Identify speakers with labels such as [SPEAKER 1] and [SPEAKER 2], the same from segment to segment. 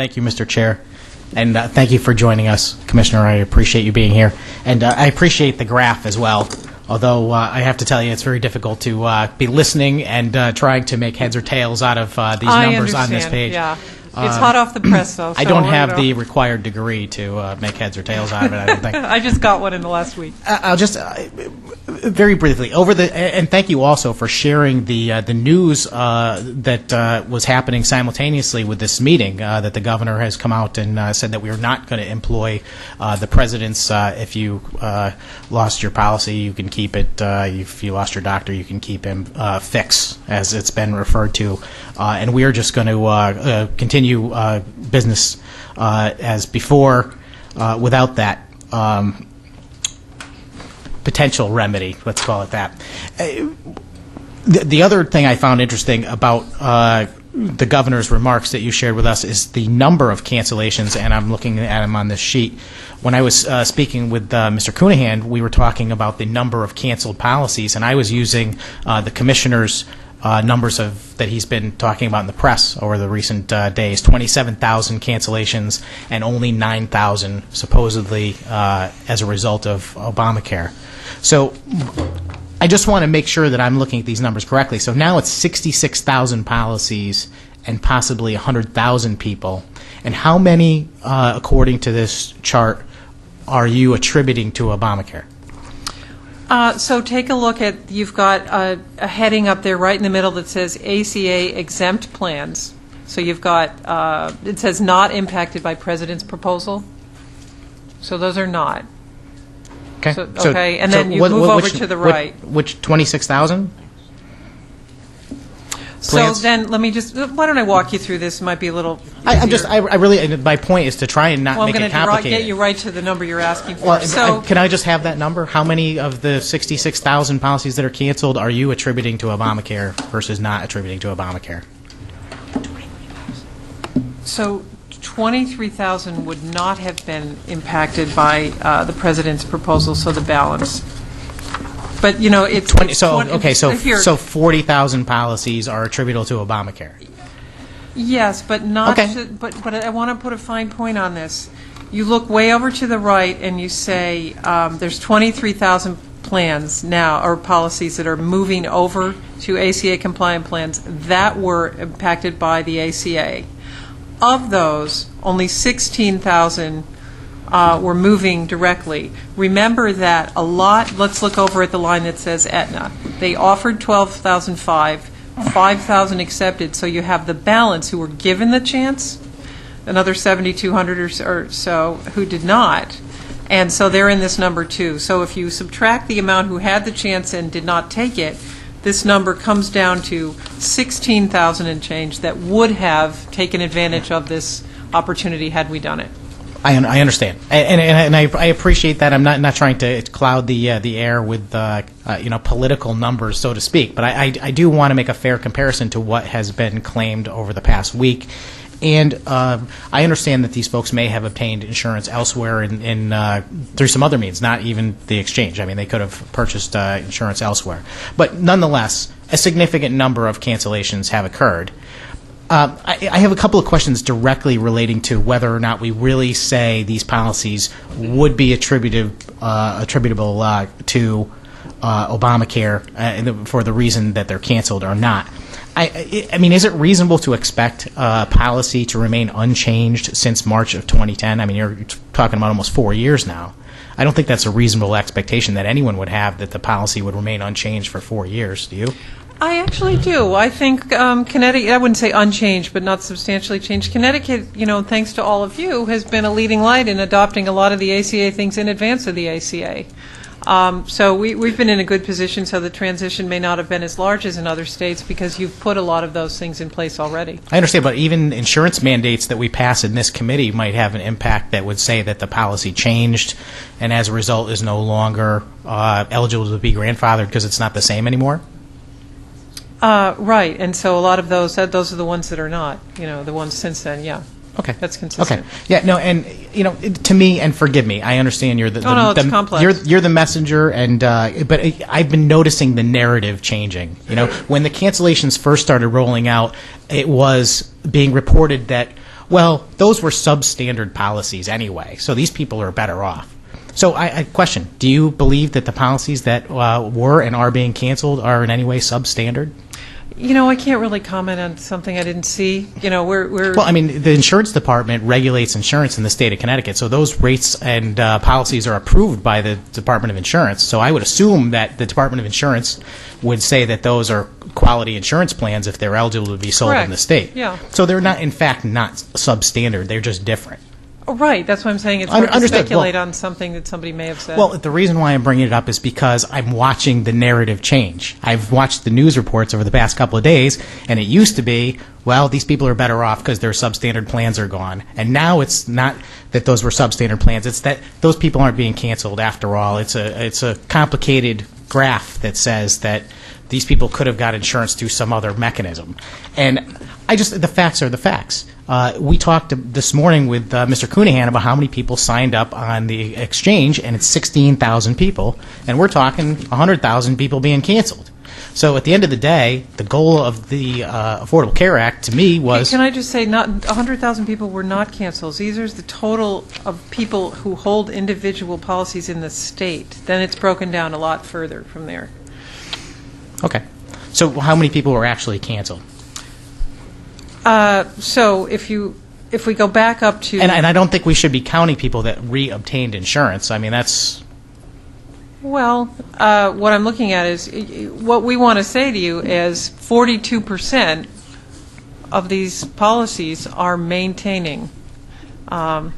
[SPEAKER 1] Thank you, Mr. Chair. And thank you for joining us, Commissioner. I appreciate you being here. And I appreciate the graph as well, although I have to tell you it's very difficult to be listening and trying to make heads or tails out of these numbers on this page.
[SPEAKER 2] Yeah. It's hot off the press, though.
[SPEAKER 1] I don't have the required degree to make heads or tails out of it, I don't think.
[SPEAKER 2] I just got one in the last week.
[SPEAKER 1] I'll just very briefly and thank you also for sharing the news that was happening simultaneously with this meeting. That the governor has come out and said that we are not going to employ the president's. If you lost your policy, you can keep it. If you lost your doctor, you can keep him. Fix, as it's been referred to, and we are just going to continue business as before without that potential remedy, let's call it that. The other thing I found interesting about the governor's remarks that you shared with us is the number of cancellations, and I'm looking at them on this sheet. When I was speaking with Mr. Coonahan, we were talking about the number of canceled policies, and I was using the commissioner's numbers that he's been talking about in the press over the recent days, 27,000 cancellations and only 9,000 supposedly as a result of Obamacare. So I just want to make sure that I'm looking at these numbers correctly. So now it's 66,000 policies and possibly 100,000 people. And how many, according to this chart, are you attributing to Obamacare?
[SPEAKER 2] So take a look at, you've got a heading up there right in the middle that says ACA exempt plans. So you've got, it says not impacted by President's proposal. So those are not.
[SPEAKER 1] Okay.
[SPEAKER 2] Okay, and then you move over to the right.
[SPEAKER 1] Which 26,000?
[SPEAKER 2] So then let me just, why don't I walk you through this? It might be a little easier.
[SPEAKER 1] I really, my point is to try and not make it complicated.
[SPEAKER 2] I'm going to get you right to the number you're asking for.
[SPEAKER 1] Well, can I just have that number? How many of the 66,000 policies that are canceled are you attributing to Obamacare versus not attributing to Obamacare?
[SPEAKER 2] So 23,000 would not have been impacted by the President's proposal, so the balance. But, you know, it's...
[SPEAKER 1] So 40,000 policies are attributable to Obamacare.
[SPEAKER 2] Yes, but not...
[SPEAKER 1] Okay.
[SPEAKER 2] But I want to put a fine point on this. You look way over to the right and you say there's 23,000 plans now, or policies that are moving over to ACA-compliant plans that were impacted by the ACA. Of those, only 16,000 were moving directly. Remember that a lot, let's look over at the line that says Aetna. They offered 12,005, 5,000 accepted, so you have the balance who were given the chance, another 7,200 or so who did not. And so they're in this number too. So if you subtract the amount who had the chance and did not take it, this number comes down to 16,000 and change that would have taken advantage of this opportunity had we done it.
[SPEAKER 1] I understand, and I appreciate that. I'm not trying to cloud the air with political numbers, so to speak. But I do want to make a fair comparison to what has been claimed over the past week. And I understand that these folks may have obtained insurance elsewhere through some other means, not even the exchange. I mean, they could have purchased insurance elsewhere. But nonetheless, a significant number of cancellations have occurred. I have a couple of questions directly relating to whether or not we really say these policies would be attributable to Obamacare for the reason that they're canceled or not. I mean, is it reasonable to expect policy to remain unchanged since March of 2010? I mean, you're talking about almost 4 years now. I don't think that's a reasonable expectation that anyone would have, that the policy would remain unchanged for 4 years. Do you?
[SPEAKER 2] I actually do. I think Connecticut, I wouldn't say unchanged, but not substantially changed. Connecticut, thanks to all of you, has been a leading light in adopting a lot of the ACA things in advance of the ACA. So we've been in a good position, so the transition may not have been as large as in other states because you've put a lot of those things in place already. I
[SPEAKER 1] understand, but even insurance mandates that we pass in this committee might have an impact that would say that the policy changed and as a result is no longer eligible to be grandfathered because it's not the same anymore?
[SPEAKER 2] Right, and so a lot of those are the ones that are not, the ones since then, yeah.
[SPEAKER 1] Okay.
[SPEAKER 2] That's consistent.
[SPEAKER 1] Okay. Yeah, no, and, to me, and forgive me, I understand you're
[SPEAKER 2] it's complex.
[SPEAKER 1] You're the messenger, and but I've been noticing the narrative changing. When the cancellations first started rolling out, it was being reported that, Well, those were substandard policies anyway, so these people are better off. So I question, do you believe that the policies that were and are being canceled are in any way substandard?
[SPEAKER 2] I can't really comment on something I didn't see. We're
[SPEAKER 1] Well, I mean, the insurance department regulates insurance in the state of Connecticut, so those rates and policies are approved by the Department of Insurance. So I would assume that the Department of Insurance would say that those are quality insurance plans if they're eligible to be sold
[SPEAKER 2] Correct.
[SPEAKER 1] in the state.
[SPEAKER 2] Yeah.
[SPEAKER 1] So they're not, in fact, not substandard. They're just different.
[SPEAKER 2] right. That's what I'm saying. It's hard to
[SPEAKER 1] Understood.
[SPEAKER 2] speculate
[SPEAKER 1] Well-
[SPEAKER 2] on something that somebody may have said.
[SPEAKER 1] Well, the reason why I'm bringing it up is because I'm watching the narrative change. I've watched the news reports over the past couple of days, and it used to be, well, these people are better off because their substandard plans are gone. And now it's not that those were substandard plans. It's that those people aren't being canceled after all. It's a complicated graph that says that these people could have got insurance through some other mechanism. And the facts are the facts. We talked this morning with Mr. Coonahan about how many people signed up on the exchange, and it's 16,000 people, and we're talking 100,000 people being canceled. So at the end of the day, the goal of the Affordable Care Act, to me, was...
[SPEAKER 2] Can I just say, not 100,000 people were not canceled. These are the total of people who hold individual policies in the state. Then it's broken down a lot further from there.
[SPEAKER 1] Okay. So how many people were actually canceled?
[SPEAKER 2] So if we go back up to...
[SPEAKER 1] And I don't think we should be counting people that re-obtained insurance. I mean, that's...
[SPEAKER 2] Well, what I'm looking at is, what we want to say to you is 42% of these policies are maintaining, are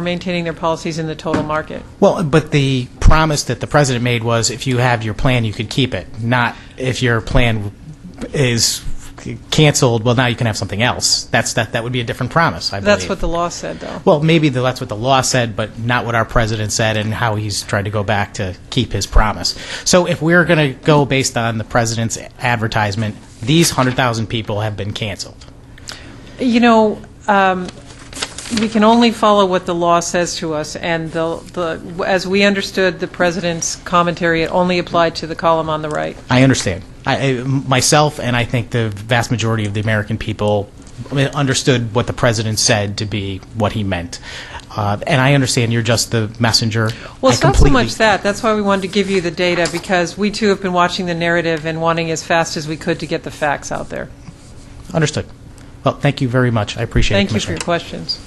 [SPEAKER 2] maintaining their policies in the total market.
[SPEAKER 1] Well, but the promise that the president made was if you have your plan, you could keep it, not if your plan is canceled, well, now you can have something else. That would be a different promise, I believe.
[SPEAKER 2] That's what the law said, though.
[SPEAKER 1] Well, maybe that's what the law said, but not what our president said and how he's tried to go back to keep his promise. So if we're going to go based on the president's advertisement, these 100,000 people have been canceled.
[SPEAKER 2] We can only follow what the law says to us, and as we understood the president's commentary, it only applied to the column on the right.
[SPEAKER 1] I understand. Myself and I think the vast majority of the American people understood what the president said to be what he meant. And I understand you're just the messenger.
[SPEAKER 2] Well, it's not so much that. That's why we wanted to give you the data, because we too have been watching the narrative and wanting as fast as we could to get the facts out there.
[SPEAKER 1] Understood. Well, thank you very much. I appreciate it,
[SPEAKER 2] Thank you for
[SPEAKER 1] Commissioner.
[SPEAKER 2] your questions.